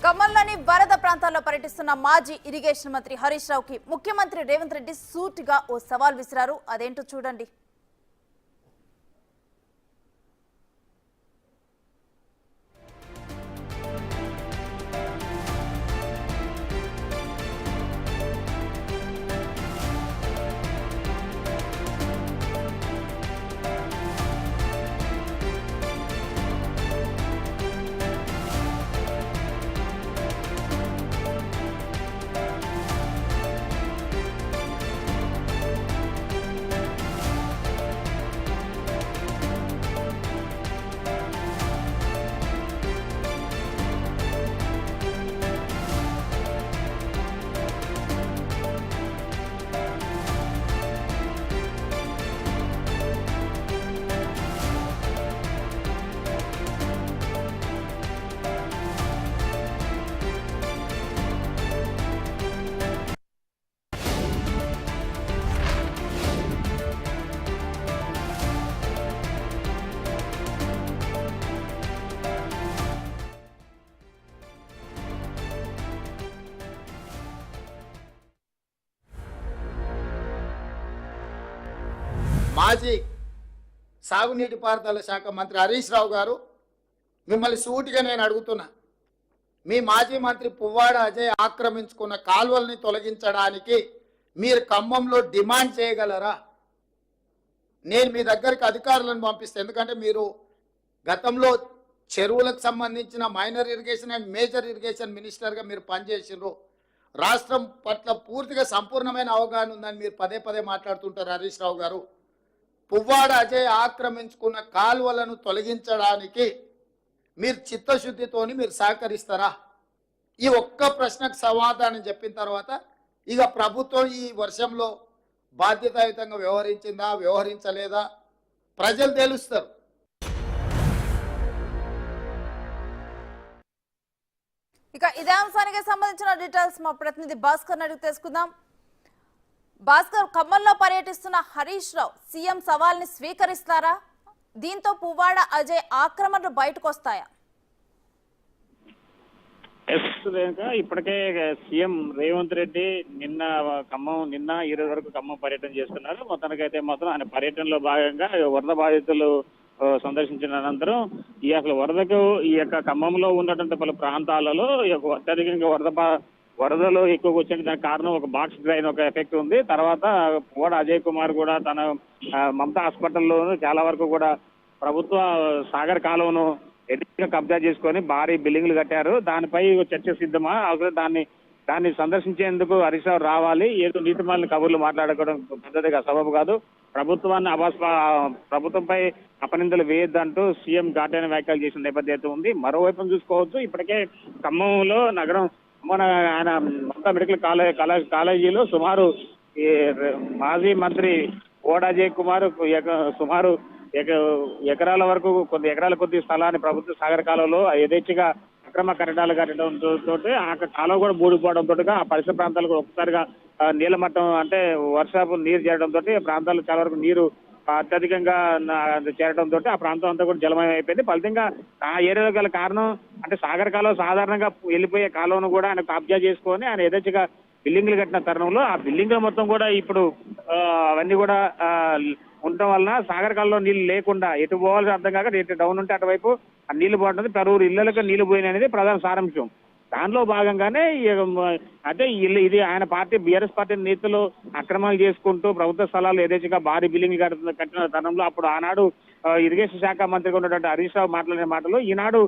ఖమ్మంలోని వరద ప్రాంతాల్లో పర్యటిస్తున్న మాజీ ఇరిగేషన్ మంత్రి హరీష్ రావుకి ముఖ్యమంత్రి రేవంత్ రెడ్డి సూటిగా ఓ సవాల్ విసిరారు. అదేంటో చూడండి. మాజీ సాగునీటి పారుదల శాఖ మంత్రి హరీష్ రావు గారు, మిమ్మల్ని సూటిగా నేను అడుగుతున్నా, మీ మాజీ మంత్రి పువ్వాడ అజయ్ ఆక్రమించుకున్న కాలువల్ని తొలగించడానికి మీరు ఖమ్మంలో డిమాండ్ చేయగలరా? నేను మీ దగ్గరికి అధికారులను పంపిస్తాను. ఎందుకంటే మీరు గతంలో చెరువులకు సంబంధించిన minor irrigation and major irrigation మినిస్టర్గా మీరు పనిచేసినారు. రాష్ట్రం పట్ల పూర్తిగా సంపూర్ణమైన అవగాహన ఉందని మీరు పదే పదే మాట్లాడుతుంటారు హరీష్ రావు గారు. పువ్వాడ అజయ్ ఆక్రమించుకున్న కాలువలను తొలగించడానికి మీరు చిత్తశుద్ధితోని మీరు సహకరిస్తారా? ఈ ఒక్క ప్రశ్నకు సమాధానం చెప్పిన తర్వాత ఇక ప్రభుత్వం ఈ వర్షంలో బాధ్యతాయుతంగా వ్యవహరించిందా వ్యవహరించలేదా ప్రజలు తెలుస్తారు. ఇక ఇదే అంశానికి సంబంధించిన డీటెయిల్స్ మా ప్రతినిధి భాస్కర్ అడిగి తెలుసుకుందాం. భాస్కర్, ఖమ్మంలో పర్యటిస్తున్న హరీష్ రావు సీఎం సవాల్ని స్వీకరిస్తారా? దీంతో పువ్వాడ అజయ్ ఆక్రమణలు బయటకు వస్తాయా? ఇప్పటికే సీఎం రేవంత్ రెడ్డి నిన్న ఈ రోజు వరకు ఖమ్మం పర్యటన చేస్తున్నారు. మొత్తానికైతే మాత్రం ఆయన పర్యటనలో భాగంగా వరద బాధితులు సందర్శించిన అనంతరం అసలు వరదకు ఈ యొక్క ఖమ్మంలో ఉన్నటువంటి పలు ప్రాంతాలలో అత్యధికంగా వరదలు ఎక్కువగా వచ్చే దానికి కారణం ఒక బాక్స్ డ్రైన్ ఒక ఎఫెక్ట్ ఉంది. తర్వాత పువ్వాడ అజయ్ కుమార్ కూడా తన మమతా హాస్పిటల్లో చాలా వరకు కూడా ప్రభుత్వ సాగర్ కాలువను ఎన్నికగా కబ్జా చేసుకొని భారీ బిల్డింగ్లు కట్టారు. దానిపై చర్చ సిద్ధమా, అవసరం దాన్ని సందర్శించేందుకు హరీష్ రావు రావాలి. ఏదో నీతి మాలిన కబుర్లు మాట్లాడుకోవడం పద్ధతిగా సబబు కాదు. ప్రభుత్వంపై అపనిందలు వేయొద్దంటూ సీఎం ఘాటైన వ్యాఖ్యలు చేసిన నేపథ్యం ఉంది. మరోవైపు చూసుకోవచ్చు, ఇప్పటికే ఖమ్మంలో నగరం ఆయన మమతా మెడికల్ కాలేజీలో సుమారు మాజీ మంత్రి పువ్వాడ అజయ్ కుమార్ సుమారు ఎకరాల వరకు ఎకరాల కొద్ది స్థలాన్ని ప్రభుత్వ సాగర కాలంలో యథేచ్ఛగా అక్రమ కట్టడాలు కట్టడంతో ఆ కాలువ కూడా బూడిపోవడంతో ఆ పరిసర ప్రాంతాలకు ఒక్కసారిగా నీళ్ళ మట్టం అంటే వర్షాపు నీరు చేరడంతో ప్రాంతాల్లో చాలా వరకు నీరు అత్యధికంగా చేరడంతో ఆ ప్రాంతం అంతా కూడా జలమయం అయిపోయింది. ఫలితంగా ఆ ఏరియాలో గల కారణం అంటే సాగర్ కాలువ సాధారణంగా వెళ్ళిపోయే కాలువను కూడా ఆయన కబ్జా చేసుకొని ఆయన యథేచ్ఛగా బిల్డింగ్లు కట్టిన తరుణంలో ఆ బిల్డింగ్లు మొత్తం కూడా ఇప్పుడు అవన్నీ కూడా ఉండటం వలన సాగర్ కాలంలో నీళ్లు లేకుండా ఎటు పోవాల్సి అర్థం కాక ఎటు డౌన్ ఉంటే అటువైపు ఆ నీళ్లు పోవడం పరువురు ఇళ్లకు నీళ్లు పోయినాయి అనేది ప్రధాన సారాంశం. దానిలో భాగంగానే అంటే ఇది ఆయన పార్టీ బీఆర్ఎస్ పార్టీ నేతలు అక్రమాలు చేసుకుంటూ ప్రభుత్వ స్థలాలు యథేచ్ఛగా భారీ బిల్డింగ్లు కట్టిన తరుణంలో అప్పుడు ఆనాడు ఇరిగేషన్ శాఖ మంత్రిగా ఉన్నటువంటి హరీష్ రావు మాట్లాడిన మాటలు ఈనాడు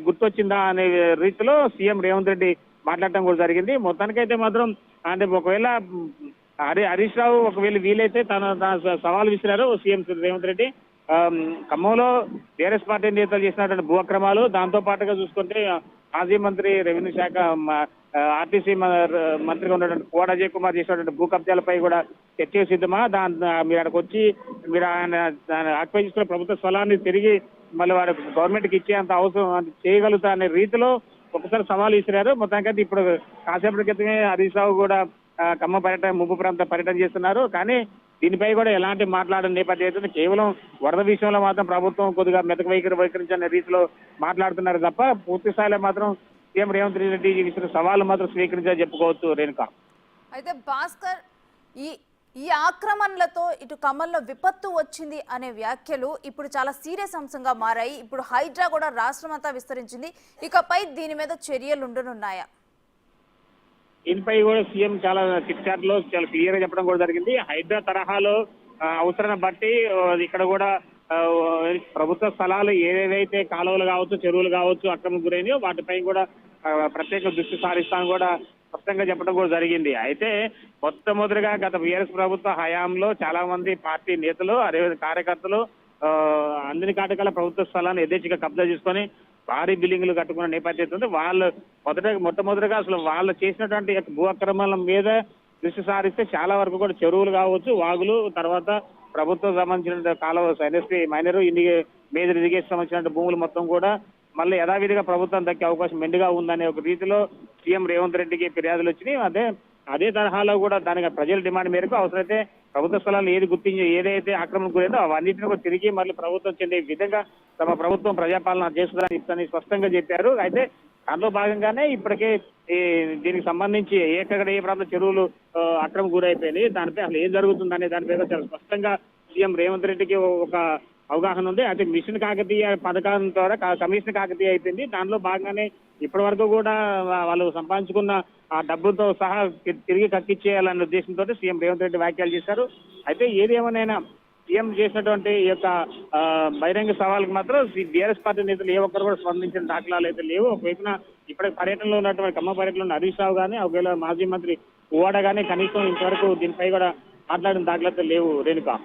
గుర్తొచ్చిందా అనే రీతిలో సీఎం రేవంత్ రెడ్డి మాట్లాడటం కూడా జరిగింది. మొత్తానికైతే మాత్రం అంటే ఒకవేళ హరీష్ రావు ఒకవేళ వీలైతే తన సవాల్ విసిరారు సీఎం రేవంత్ రెడ్డి. ఖమ్మంలో బీఆర్ఎస్ పార్టీ నేతలు చేసినటువంటి భూ అక్రమాలు, దాంతో పాటుగా చూసుకుంటే మాజీ మంత్రి రెవెన్యూ శాఖ ఆర్టీసీ మంత్రిగా ఉన్నటువంటి పువ్వాడ అజయ్ కుమార్ చేసినటువంటి భూ కబ్జాలపై కూడా చర్చ సిద్ధమా, మీరు అక్కడికి వచ్చి మీరు ఆయన ఆక్యుపై చేసుకున్న ప్రభుత్వ స్థలాన్ని తిరిగి మళ్ళీ వారి గవర్నమెంట్కి ఇచ్చేంత అవసరం చేయగలుగుతా అనే రీతిలో ఒకసారి సవాల్ విసిరారు. మొత్తానికైతే ఇప్పుడు కాసేపటి క్రితమే హరీష్ రావు కూడా ఖమ్మం ముప్పు ప్రాంత పర్యటన చేస్తున్నారు. కానీ దీనిపై కూడా ఎలాంటి మాట్లాడని నేపథ్యం కేవలం వరద విషయంలో మాత్రం ప్రభుత్వం కొద్దిగా మెతక వైఖరించే రీతిలో మాట్లాడుతున్నారు తప్ప పూర్తి స్థాయిలో మాత్రం సీఎం రేవంత్ రెడ్డి ఇచ్చిన సవాలు మాత్రం స్వీకరించాలని చెప్పుకోవచ్చు రేణుక. అయితే భాస్కర్, ఈ ఈ ఆక్రమణలతో ఇటు ఖమ్మంలో విపత్తు వచ్చింది అనే వ్యాఖ్యలు ఇప్పుడు చాలా సీరియస్ అంశంగా మారాయి. ఇప్పుడు హైడ్రా కూడా రాష్ట్రమంతా విస్తరించింది. ఇకపై దీని మీద చర్యలు ఉండనున్నాయా? దీనిపై కూడా సీఎం చాలా చిట్ చాట్ లో చాలా క్లియర్ గా చెప్పడం కూడా జరిగింది. హైడ్రా తరహాలో అవసరాన్ని బట్టి ఇక్కడ కూడా ప్రభుత్వ స్థలాలు ఏవేవైతే కాలువలు కావచ్చు, చెరువులు కావచ్చు అక్రమం గురైనయో వాటిపై కూడా ప్రత్యేక దృష్టి సారిస్తాను కూడా స్పష్టంగా చెప్పడం కూడా జరిగింది. అయితే మొట్టమొదటిగా గత బీఆర్ఎస్ ప్రభుత్వ హయాంలో చాలా మంది పార్టీ నేతలు అదే కార్యకర్తలు అందిని కాటకాల ప్రభుత్వ స్థలాన్ని యథేచ్ఛగా కబ్జా చేసుకొని భారీ బిల్డింగ్లు కట్టుకున్న నేపథ్యం ఉంది. వాళ్ళు మొట్టమొదటిగా అసలు వాళ్ళు చేసినటువంటి భూ అక్రమాల మీద దృష్టి సారిస్తే చాలా వరకు కూడా చెరువులు కావచ్చు, వాగులు, తర్వాత ప్రభుత్వం సంబంధించిన కాలువ ఎన్ఎస్పీ మైనర్ మేజర్ ఇరిగేషన్ సంబంధించిన భూములు మొత్తం కూడా మళ్ళీ యథావిధిగా ప్రభుత్వం దక్కే అవకాశం మెండుగా ఉందనే ఒక రీతిలో సీఎం రేవంత్ రెడ్డికి ఫిర్యాదులు వచ్చినాయి. అదే తరహాలో కూడా దానికి ప్రజల డిమాండ్ మేరకు అవసరమైతే ప్రభుత్వ స్థలాలు ఏదైతే ఆక్రమణ గురైందో అవన్నింటినీ కూడా తిరిగి మళ్ళీ ప్రభుత్వం చెందే విధంగా తమ ప్రభుత్వం ప్రజాపాలన చేస్తుందని స్పష్టంగా చెప్పారు. అయితే దాంట్లో భాగంగానే ఇప్పటికే దీనికి సంబంధించి ఎక్కడ ఏ ప్రాంత చెరువులు అక్రమం గురైపోయినాయి, దానిపై అసలు ఏం జరుగుతుందనే దానిపై చాలా స్పష్టంగా సీఎం రేవంత్ రెడ్డికి ఒక అవగాహన ఉంది. అయితే మిషన్ కాకతీయ పథకం ద్వారా కమిషన్ కాకతీయ అయిపోయింది. దానిలో భాగంగానే ఇప్పటి వరకు కూడా వాళ్ళు సంపాదించుకున్న ఆ డబ్బులతో సహా తిరిగి కక్కిచ్చేయాలనే ఉద్దేశంతో సీఎం రేవంత్ రెడ్డి వ్యాఖ్యలు చేశారు. అయితే ఏది ఏమైనా సీఎం చేసినటువంటి ఈ యొక్క బహిరంగ సవాళ్ళకి మాత్రం బీఆర్ఎస్ పార్టీ నేతలు ఏ ఒక్కరు కూడా స్పందించిన దాఖలాలు అయితే లేవు. ఒకవైపున ఇప్పటికి పర్యటనలో ఉన్నటువంటి ఖమ్మం పర్యటనలో ఉన్న హరీష్ రావు కానీ ఒకవేళ మాజీ మంత్రి పువ్వాడ కానీ కనీసం ఇంతవరకు దీనిపై కూడా మాట్లాడిన దాఖలాలు లేవు Renuka.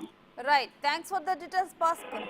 Right, thanks for the details Bhaskar.